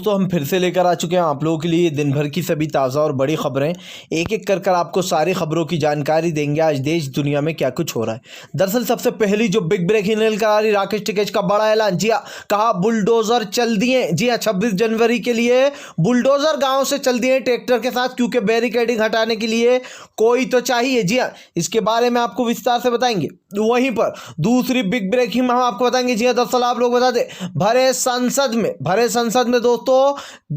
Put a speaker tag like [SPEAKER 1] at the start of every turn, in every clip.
[SPEAKER 1] दोस्तों हम फिर से लेकर आ चुके हैं आप लोगों के लिए दिन भर की सभी ताज़ा और बड़ी खबरें। एक एक कर आपको सारी खबरों की जानकारी देंगे आज देश दुनिया में क्या कुछ हो रहा है। दरअसल सबसे पहली जो बिग ब्रेकिंग निकल आ रही, राकेश टिकैत का बड़ा ऐलान। जी हाँ, कहा बुलडोजर चल दिए। जी हाँ, 26 जनवरी के लिए बुलडोजर गाँव से चल दिए ट्रैक्टर के साथ, क्योंकि बैरिकेडिंग हटाने के लिए कोई तो चाहिए। जी हाँ, इसके बारे में आपको विस्तार से बताएंगे। वहीं पर दूसरी बिग ब्रेकिंग में हम आपको बताएंगे। जी हाँ, दरअसल आप लोग बता दें, भरे संसद में दोस्तों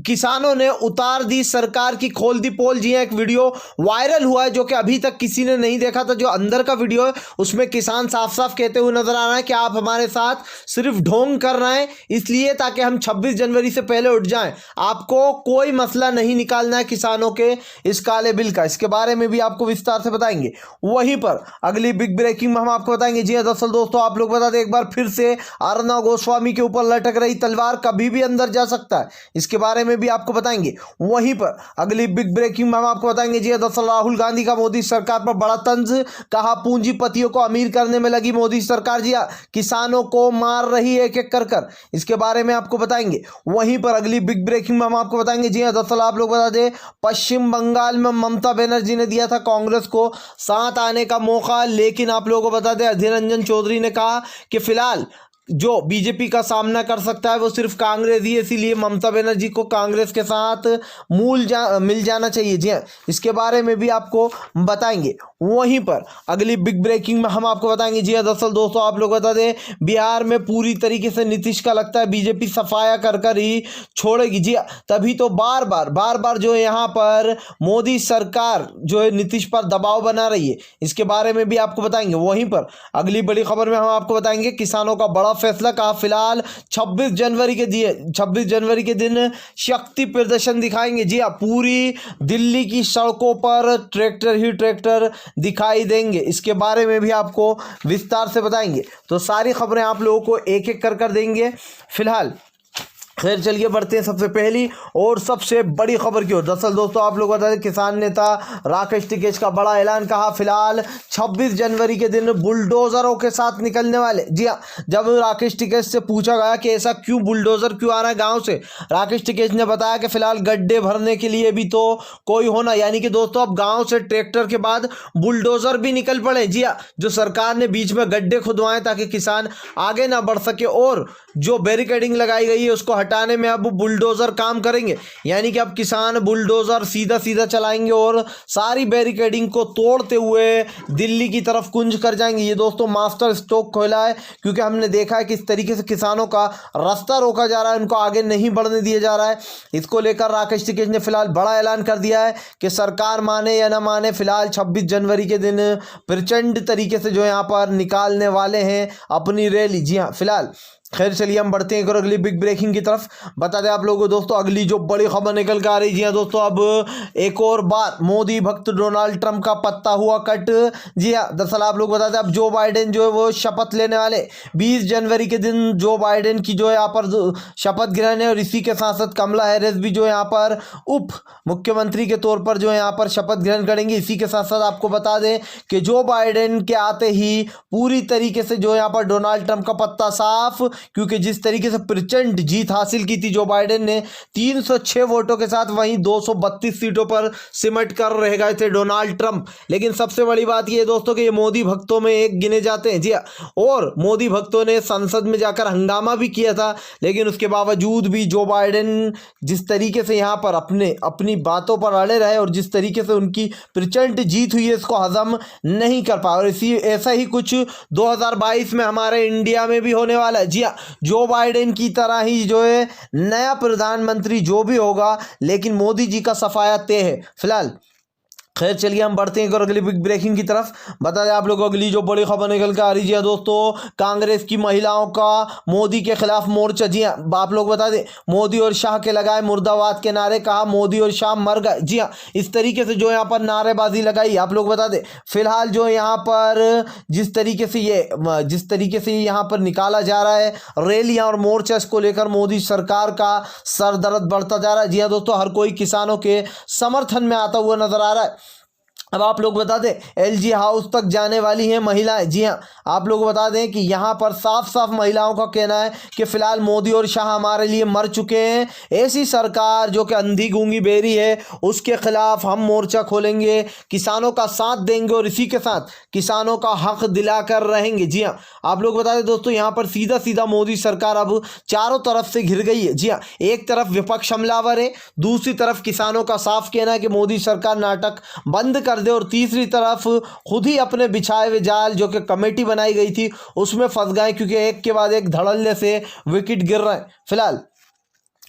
[SPEAKER 1] किसानों ने उतार दी सरकार की, खोल दी पोल। जी हाँ, एक वीडियो वायरल हुआ है जो कि अभी तक किसी ने नहीं देखा था। जो अंदर का वीडियो है उसमें किसान साफ साफ कहते हुए नजर आ रहा है कि आप हमारे साथ सिर्फ ढोंग कर रहे हैं इसलिए ताकि हम 26 जनवरी से पहले उठ जाएं। आपको कोई मसला नहीं निकालना है किसानों के इस काले बिल का। इसके बारे में भी आपको विस्तार से बताएंगे। वहीं पर अगली बिग ब्रेकिंग में हम आपको बताएंगे। जी हाँ, दरअसल दोस्तों आप लोग बता दें, एक बार फिर से अर्णव गोस्वामी के ऊपर लटक रही तलवार कभी भी अंदर जा सकता है। इसके बारे में भी आपको बताएंगे। वहीं पर अगली बिग ब्रेकिंग में हम आपको बताएंगे। जी दरअसल राहुल गांधी का मोदी सरकार पर बड़ा तंज। कहा पूंजीपतियों को अमीर करने में लगी मोदी सरकार। जी किसानों को मार रही है एक एक कर। इसके बारे में आपको बताएंगे। वहीं पर अगली बिग ब्रेकिंग में हम आपको बताएंगे। जी दरअसल आप लोग बता दें, पश्चिम बंगाल में ममता बनर्जी ने दिया था कांग्रेस को साथ आने का मौका, लेकिन आप लोगों को बता दें अधीर रंजन चौधरी ने कहा कि फिलहाल जो बीजेपी का सामना कर सकता है वो सिर्फ कांग्रेस ही है, इसीलिए ममता बनर्जी को कांग्रेस के साथ मिल जाना चाहिए। जी हाँ, इसके बारे में भी आपको बताएंगे। वहीं पर अगली बिग ब्रेकिंग में हम आपको बताएंगे। जी हाँ, दरअसल दोस्तों आप लोग बता दें, बिहार में पूरी तरीके से नीतीश का लगता है बीजेपी सफाया कर ही छोड़ेगी। जी हाँ, तभी तो बार बार जो है यहाँ पर मोदी सरकार जो है नीतीश पर दबाव बना रही है। इसके बारे में भी आपको बताएंगे। वहीं पर अगली बड़ी खबर में हम आपको बताएंगे, किसानों का बड़ा फैसला। कहा फिलहाल 26 जनवरी के दिन शक्ति प्रदर्शन दिखाएंगे। जी हाँ, पूरी दिल्ली की सड़कों पर ट्रैक्टर ही ट्रैक्टर दिखाई देंगे। इसके बारे में भी आपको विस्तार से बताएंगे। तो सारी खबरें आप लोगों को एक एक कर देंगे। फिलहाल खैर चलिए बढ़ते हैं सबसे पहली और सबसे बड़ी खबर की ओर। दरअसल दोस्तों आप लोग बता दें, किसान नेता राकेश टिकैत का बड़ा ऐलान। कहा फिलहाल 26 जनवरी के दिन बुलडोजरों के साथ निकलने वाले। जी हाँ, जब राकेश टिकैत से पूछा गया कि ऐसा क्यों बुलडोजर क्यों आ रहा है गांव से, राकेश टिकैत ने बताया कि फिलहाल गड्ढे भरने के लिए भी तो कोई होना, यानी कि दोस्तों अब गाँव से ट्रैक्टर के बाद बुलडोजर भी निकल पड़े। जी हाँ, जो सरकार ने बीच में गड्ढे खुदवाए ताकि किसान आगे ना बढ़ सके, और जो बैरिकेडिंग लगाई गई है उसको हटाने में अब बुलडोजर काम करेंगे। यानी कि अब किसान बुलडोजर सीधा चलाएंगे और सारी बैरिकेडिंग को तोड़ते हुए दिल्ली की तरफ कुंज कर जाएंगे। ये दोस्तों मास्टर स्ट्रोक खोला है, क्योंकि हमने देखा है किस तरीके से किसानों का रास्ता रोका जा रहा है, उनको आगे नहीं बढ़ने दिया जा रहा है। इसको लेकर राकेश टिकैत ने फिलहाल बड़ा ऐलान कर दिया है कि सरकार माने या ना माने, फिलहाल 26 जनवरी के दिन प्रचंड तरीके से जो यहाँ पर निकालने वाले हैं अपनी रैली। जी हाँ, फिलहाल खैर चलिए हम बढ़ते हैं और अगली बिग ब्रेकिंग की तरफ। बता दें आप लोगों को दोस्तों, अगली जो बड़ी खबर निकल कर आ रही है दोस्तों, अब एक और बार मोदी भक्त डोनाल्ड ट्रंप का पत्ता हुआ कट। जी हाँ, दरअसल आप लोग बता दें, अब जो बाइडेन जो है वो शपथ लेने वाले 20 जनवरी के दिन जो बाइडेन की जो है यहाँ पर शपथ ग्रहण है, और इसी के साथ साथ कमला हैरिस भी जो है यहाँ पर उप मुख्यमंत्री के तौर पर जो है यहाँ पर शपथ ग्रहण करेंगे। इसी के साथ साथ आपको बता दें कि जो बाइडेन के आते ही पूरी तरीके से जो यहाँ पर डोनाल्ड ट्रंप का पत्ता साफ, क्योंकि जिस तरीके से प्रचंड जीत हासिल की थी जो बाइडेन ने 306 वोटों के साथ, वहीं 232 सीटों पर सिमट कर रह गए थे डोनाल्ड ट्रंप। लेकिन सबसे बड़ी बात यह दोस्तों कि ये मोदी भक्तों में एक गिने जाते हैं। जी और मोदी भक्तों ने संसद में जाकर हंगामा भी किया था, लेकिन उसके बावजूद भी जो बाइडेन जिस तरीके से यहाँ पर अपनी बातों पर अड़े रहे और जिस तरीके से उनकी प्रचंड जीत हुई है, इसको हजम नहीं कर पाए। और इसी ऐसा ही कुछ 2022 में हमारे इंडिया में भी होने वाला है। जी जो बाइडेन की तरह ही जो है नया प्रधानमंत्री जो भी होगा, लेकिन मोदी जी का सफाया तय है। फिलहाल खैर चलिए हम बढ़ते हैं और अगली बिग ब्रेकिंग की तरफ। बता दें आप लोगों को, अगली जो बड़ी खबर निकल कर आ रही है दोस्तों, कांग्रेस की महिलाओं का मोदी के खिलाफ मोर्चा। जी हाँ, आप लोग बता दें, मोदी और शाह के लगाए मुर्दाबाद के नारे। कहा मोदी और शाह मर गए। जी हाँ, इस तरीके से जो यहाँ पर नारेबाजी लगाई। आप लोग बता दें, फिलहाल जो यहाँ पर जिस तरीके से यहाँ पर निकाला जा रहा है रैलियां और मोर्चा, इसको लेकर मोदी सरकार का सर दर्द बढ़ता जा रहा है। जी हाँ दोस्तों, हर कोई किसानों के समर्थन में आता हुआ नजर आ रहा है। अब आप लोग बता दें एलजी हाउस तक जाने वाली हैं महिलाएं। जी हाँ, आप लोग बता दें कि यहाँ पर साफ साफ महिलाओं का कहना है कि फिलहाल मोदी और शाह हमारे लिए मर चुके हैं। ऐसी सरकार जो कि अंधी गूंगी बेरी है, उसके खिलाफ हम मोर्चा खोलेंगे, किसानों का साथ देंगे और इसी के साथ किसानों का हक दिलाकर रहेंगे। जी हाँ, आप लोग बता दें दोस्तों, यहाँ पर सीधा सीधा मोदी सरकार अब चारों तरफ से घिर गई है। जी हाँ, एक तरफ विपक्ष हमलावर है, दूसरी तरफ किसानों का साफ कहना है कि मोदी सरकार नाटक बंद कर दे, और तीसरी तरफ खुद ही अपने बिछाए हुए जाल जो कि कमेटी बनाई गई थी उसमें फंस गए, क्योंकि एक के बाद एक धड़ल्ले से विकेट गिर रहे हैं फिलहाल।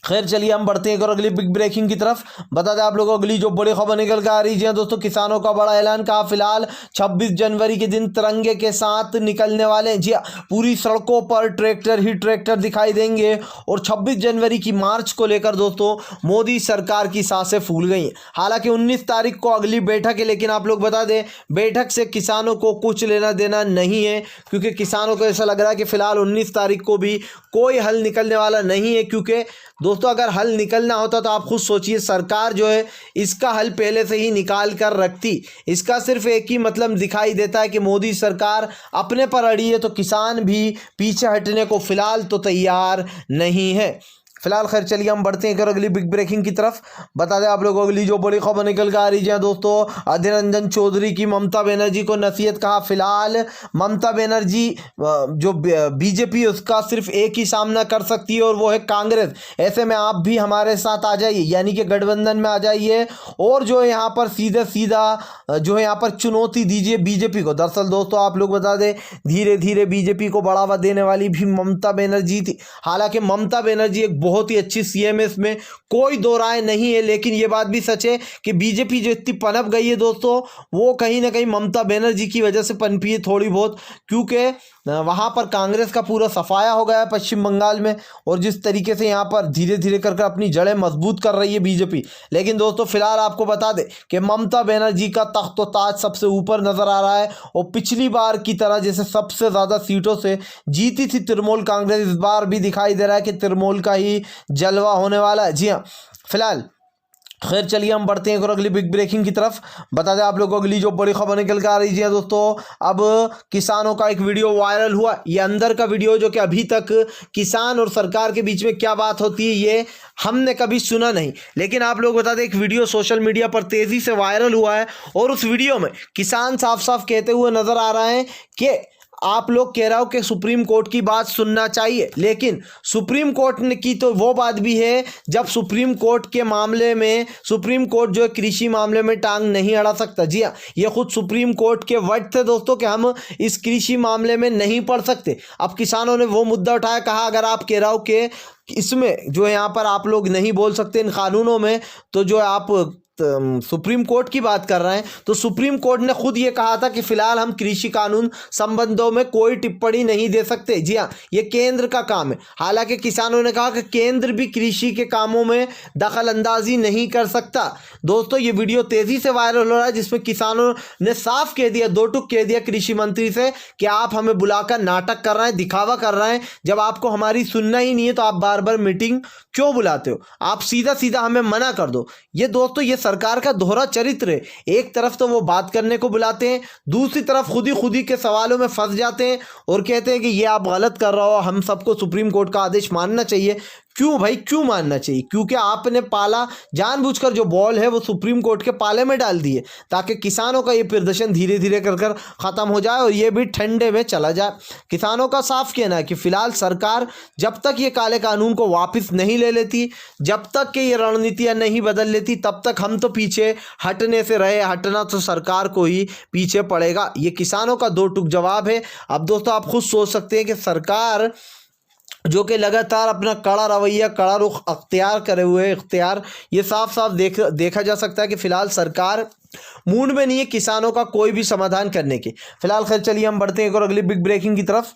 [SPEAKER 1] खैर चलिए हम बढ़ते हैं और अगली बिग ब्रेकिंग की तरफ। बता दें आप लोगों को अगली जो बड़ी खबर निकल कर आ रही है दोस्तों, किसानों का बड़ा ऐलान। कहा फिलहाल 26 जनवरी के दिन तिरंगे के साथ निकलने वाले हैं। जी हाँ, पूरी सड़कों पर ट्रैक्टर ही ट्रैक्टर दिखाई देंगे और 26 जनवरी की मार्च को लेकर दोस्तों मोदी सरकार की सांसें फूल गई हैं। हालांकि 19 तारीख को अगली बैठक है, लेकिन आप लोग बता दें बैठक से किसानों को कुछ लेना देना नहीं है, क्योंकि किसानों को ऐसा लग रहा है कि फिलहाल 19 तारीख को भी कोई हल निकलने वाला नहीं है। क्योंकि दोस्तों अगर हल निकलना होता तो आप खुद सोचिए, सरकार जो है इसका हल पहले से ही निकाल कर रखती। इसका सिर्फ एक ही मतलब दिखाई देता है कि मोदी सरकार अपने पर अड़ी है, तो किसान भी पीछे हटने को फिलहाल तो तैयार नहीं है। फिलहाल खैर चलिए हम बढ़ते हैं अगली बिग ब्रेकिंग की तरफ। बता दें आप लोगों को अगली जो बड़ी खबर निकल कर आ रही है दोस्तों, अधीर रंजन चौधरी की ममता बनर्जी को नसीहत। कहा फिलहाल ममता बनर्जी जो बीजेपी उसका सिर्फ एक ही सामना कर सकती है और वो है कांग्रेस। ऐसे में आप भी हमारे साथ आ जाइए, यानी कि गठबंधन में आ जाइए और जो है यहाँ पर सीधा सीधा जो है यहाँ पर चुनौती दीजिए बीजेपी को। दरअसल दोस्तों आप लोग बता दें धीरे धीरे बीजेपी को बढ़ावा देने वाली भी ममता बनर्जी थी। हालांकि ममता बनर्जी एक बहुत ही अच्छी सीएम है, इसमें कोई दो राय नहीं है, लेकिन ये बात भी सच है कि बीजेपी जो इतनी पनप गई है दोस्तों, वो कहीं ना कहीं ममता बनर्जी की वजह से पनपी है थोड़ी बहुत, क्योंकि वहाँ पर कांग्रेस का पूरा सफाया हो गया है पश्चिम बंगाल में, और जिस तरीके से यहाँ पर धीरे धीरे कर अपनी जड़ें मजबूत कर रही है बीजेपी। लेकिन दोस्तों फिलहाल आपको बता दें कि ममता बनर्जी का तख्त ताज सबसे ऊपर नजर आ रहा है, और पिछली बार की तरह जैसे सबसे ज़्यादा सीटों से जीती थी तृणमूल कांग्रेस, इस बार भी दिखाई दे रहा है कि तृणमूल का ही जलवा होने वाला है। जी हाँ, फिलहाल खैर चलिए हम बढ़ते हैं और अगली बिग ब्रेकिंग की तरफ। बता दें आप लोगों को अगली जो बड़ी खबर निकल कर आ रही है दोस्तों, अब किसानों का एक वीडियो वायरल हुआ। ये अंदर का वीडियो जो कि अभी तक किसान और सरकार के बीच में क्या बात होती है ये हमने कभी सुना नहीं, लेकिन आप लोग बता दें एक वीडियो सोशल मीडिया पर तेजी से वायरल हुआ है, और उस वीडियो में किसान साफ साफ कहते हुए नजर आ रहा है कि आप लोग कह रहे हो कि सुप्रीम कोर्ट की बात सुनना चाहिए, लेकिन सुप्रीम कोर्ट ने की तो वो बात भी है जब सुप्रीम कोर्ट के मामले में सुप्रीम कोर्ट जो है कृषि मामले में टांग नहीं अड़ा सकता। जी हाँ, ये खुद सुप्रीम कोर्ट के वर्ड थे दोस्तों कि हम इस कृषि मामले में नहीं पढ़ सकते। अब किसानों ने वो मुद्दा उठाया, कहा अगर आप कह रहे हो कि इसमें जो है यहाँ पर आप लोग नहीं बोल सकते इन कानूनों में, तो जो है आप सुप्रीम कोर्ट की बात कर रहे हैं, तो सुप्रीम कोर्ट ने खुद ये कहा था कि फिलहाल हम कृषि कानून संबंधों में कोई टिप्पणी नहीं दे सकते। जी हाँ, ये केंद्र का काम है। हालांकि किसानों ने कहा कि केंद्र भी कृषि के कामों में दखल अंदाजी नहीं कर सकता। दोस्तों ये वीडियो तेजी से वायरल हो रहा है, जिसमें किसानों ने साफ कह दिया, दो टुक कह दिया कृषि मंत्री से कि आप हमें बुलाकर नाटक कर रहे हैं, दिखावा कर रहे हैं। जब आपको हमारी सुनना ही नहीं है तो आप बार बार मीटिंग क्यों बुलाते हो? आप सीधा सीधा हमें मना कर दो। ये दोस्तों ये सरकार का दोहरा चरित्र है। एक तरफ तो वो बात करने को बुलाते हैं, दूसरी तरफ खुद ही के सवालों में फंस जाते हैं और कहते हैं कि ये आप गलत कर रहे हो, हम सबको सुप्रीम कोर्ट का आदेश मानना चाहिए। क्यों भाई, क्यों मानना चाहिए? क्योंकि आपने पाला जानबूझकर जो बॉल है वो सुप्रीम कोर्ट के पाले में डाल दिए, ताकि किसानों का ये प्रदर्शन धीरे धीरे कर ख़त्म हो जाए और ये भी ठंडे में चला जाए। किसानों का साफ कहना है कि फिलहाल सरकार जब तक ये काले कानून को वापस नहीं ले लेती, जब तक कि ये रणनीतियाँ नहीं बदल लेती, तब तक हम तो पीछे हटने से रहे। हटना तो सरकार को ही पीछे पड़ेगा। ये किसानों का दो टूक जवाब है। अब दोस्तों आप खुद सोच सकते हैं कि सरकार जो कि लगातार अपना कड़ा रवैया, कड़ा रुख अख्तियार करे हुए ये साफ साफ देखा जा सकता है कि फिलहाल सरकार मूड में नहीं है किसानों का कोई भी समाधान करने के। फिलहाल खैर चलिए हम बढ़ते हैं और अगली बिग ब्रेकिंग की तरफ।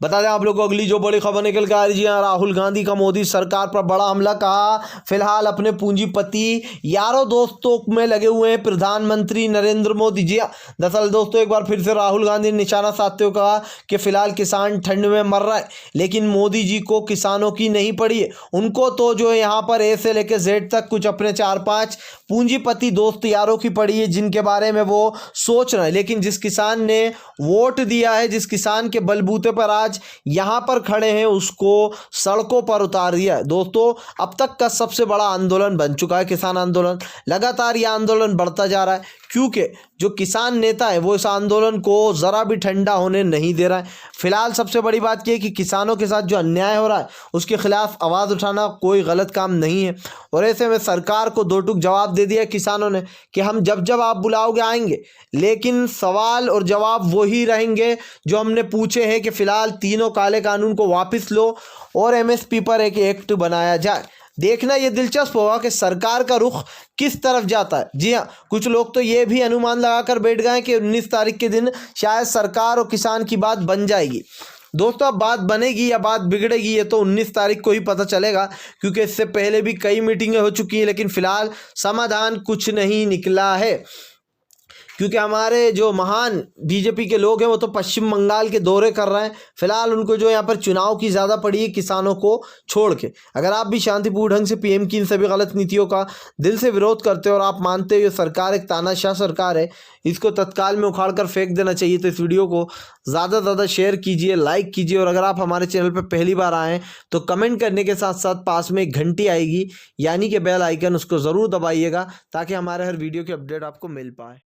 [SPEAKER 1] बता दें आप लोग को अगली जो बड़ी खबर निकल के आ रही है, जी हाँ, राहुल गांधी का मोदी सरकार पर बड़ा हमला, कहा फिलहाल अपने पूंजीपति यारों दोस्तों में लगे हुए हैं प्रधानमंत्री नरेंद्र मोदी। जी हाँ, दरअसल दोस्तों एक बार फिर से राहुल गांधी ने निशाना साधते हुए कहा कि फिलहाल किसान ठंड में मर रहा है, लेकिन मोदी जी को किसानों की नहीं पड़ी है। उनको तो जो है यहाँ पर ए से लेकर जेड तक कुछ अपने 4-5 पूंजीपति दोस्त यारों की पड़ी है, जिनके बारे में वो सोच रहे हैं। लेकिन जिस किसान ने वोट दिया है, जिस किसान के बलबूते पर आज यहां पर खड़े हैं, उसको सड़कों पर उतार दिया है। दोस्तों अब तक का सबसे बड़ा आंदोलन बन चुका है किसान आंदोलन। लगातार यह आंदोलन बढ़ता जा रहा है, क्योंकि जो किसान नेता है वो इस आंदोलन को ज़रा भी ठंडा होने नहीं दे रहा है। फिलहाल सबसे बड़ी बात यह है कि किसानों के साथ जो अन्याय हो रहा है उसके खिलाफ आवाज़ उठाना कोई गलत काम नहीं है। और ऐसे में सरकार को दो टूक जवाब दे दिया किसानों ने कि हम जब जब आप बुलाओगे आएंगे, लेकिन सवाल और जवाब वही रहेंगे जो हमने पूछे हैं कि फ़िलहाल तीनों काले कानून को वापस लो और एमएसपी पर एक एक्ट बनाया जाए। देखना ये दिलचस्प होगा कि सरकार का रुख किस तरफ जाता है। जी हाँ, कुछ लोग तो ये भी अनुमान लगाकर बैठ गए कि 19 तारीख के दिन शायद सरकार और किसान की बात बन जाएगी। दोस्तों अब बात बनेगी या बात बिगड़ेगी ये तो 19 तारीख को ही पता चलेगा, क्योंकि इससे पहले भी कई मीटिंगें हो चुकी हैं, लेकिन फिलहाल समाधान कुछ नहीं निकला है। क्योंकि हमारे जो महान बीजेपी के लोग हैं वो तो पश्चिम बंगाल के दौरे कर रहे हैं। फिलहाल उनको जो यहाँ पर चुनाव की ज़्यादा पड़ी है किसानों को छोड़ के। अगर आप भी शांतिपूर्ण ढंग से पीएम की इन सभी गलत नीतियों का दिल से विरोध करते हो और आप मानते हो ये सरकार एक तानाशाह सरकार है, इसको तत्काल में उखाड़ कर फेंक देना चाहिए, तो इस वीडियो को ज़्यादा से ज़्यादा शेयर कीजिए, लाइक कीजिए। और अगर आप हमारे चैनल पर पहली बार आए हैं तो कमेंट करने के साथ साथ पास में एक घंटी आएगी यानी कि बेल आइकन, उसको ज़रूर दबाइएगा ताकि हमारे हर वीडियो की अपडेट आपको मिल पाए।